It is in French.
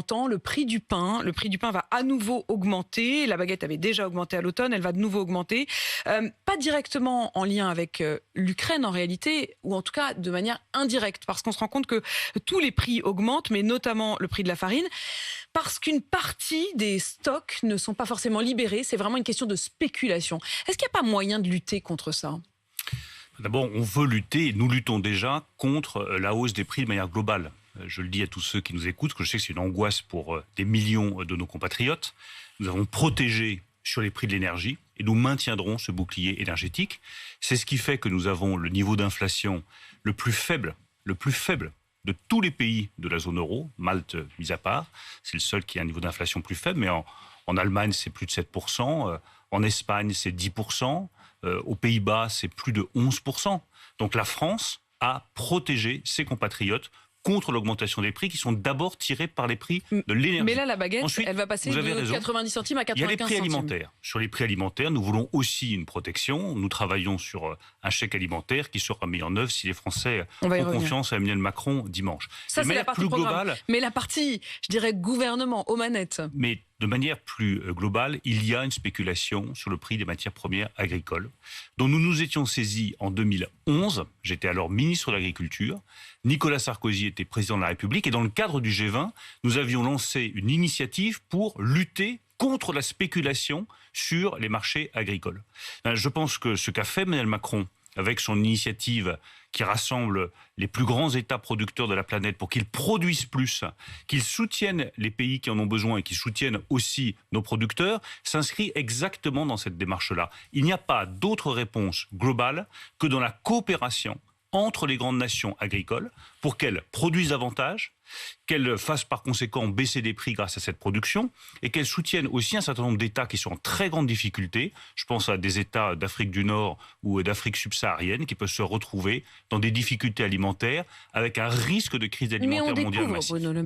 l'entend, le prix du pain. Le prix du pain va à nouveau augmenter. La baguette avait déjà augmenté à l'automne, elle va de nouveau augmenter. Pas directement en lien avec l'Ukraine en réalité, ou en tout cas de manière indirecte, parce qu'on se rend compte que tous les prix augmentent, mais notamment le prix de la farine, parce qu'une partie des stocks ne sont pas forcément libérés. C'est vraiment une question de spéculation. Est-ce qu'il n'y a pas moyen de lutter contre ça ? D'abord, on veut lutter, et nous luttons déjà contre la hausse des prix de manière globale. Je le dis à tous ceux qui nous écoutent, que je sais que c'est une angoisse pour des millions de nos compatriotes. Nous avons protégé sur les prix de l'énergie et nous maintiendrons ce bouclier énergétique. C'est ce qui fait que nous avons le niveau d'inflation le plus faible de tous les pays de la zone euro, Malte mis à part. C'est le seul qui a un niveau d'inflation plus faible, mais en Allemagne, c'est plus de 7%, en Espagne, c'est 10%, aux Pays-Bas, c'est plus de 11%. Donc la France a protégé ses compatriotes contre l'augmentation des prix qui sont d'abord tirés par les prix de l'énergie. Mais là, la baguette, ensuite, elle va passer de 90 centimes à 95 centimes. Il y a les prix alimentaires. Sur les prix alimentaires, nous voulons aussi une protection. Nous travaillons sur un chèque alimentaire qui sera mis en œuvre si les Français font confiance à Emmanuel Macron dimanche. Ça, c'est la partie programme. Mais la partie, je dirais, gouvernement, aux manettes. Mais de manière plus globale, il y a une spéculation sur le prix des matières premières agricoles, dont nous nous étions saisis en 2011. J'étais alors ministre de l'Agriculture. Nicolas Sarkozy était président de la République. Et dans le cadre du G20, nous avions lancé une initiative pour lutter contre la spéculation sur les marchés agricoles. Je pense que ce qu'a fait Emmanuel Macron avec son initiative qui rassemble les plus grands États producteurs de la planète pour qu'ils produisent plus, qu'ils soutiennent les pays qui en ont besoin et qu'ils soutiennent aussi nos producteurs, s'inscrit exactement dans cette démarche-là. Il n'y a pas d'autre réponse globale que dans la coopération entre les grandes nations agricoles pour qu'elles produisent davantage, qu'elles fassent par conséquent baisser des prix grâce à cette production et qu'elles soutiennent aussi un certain nombre d'États qui sont en très grande difficulté. Je pense à des États d'Afrique du Nord ou d'Afrique subsaharienne qui peuvent se retrouver dans des difficultés alimentaires avec un risque de crise alimentaire mondiale massive.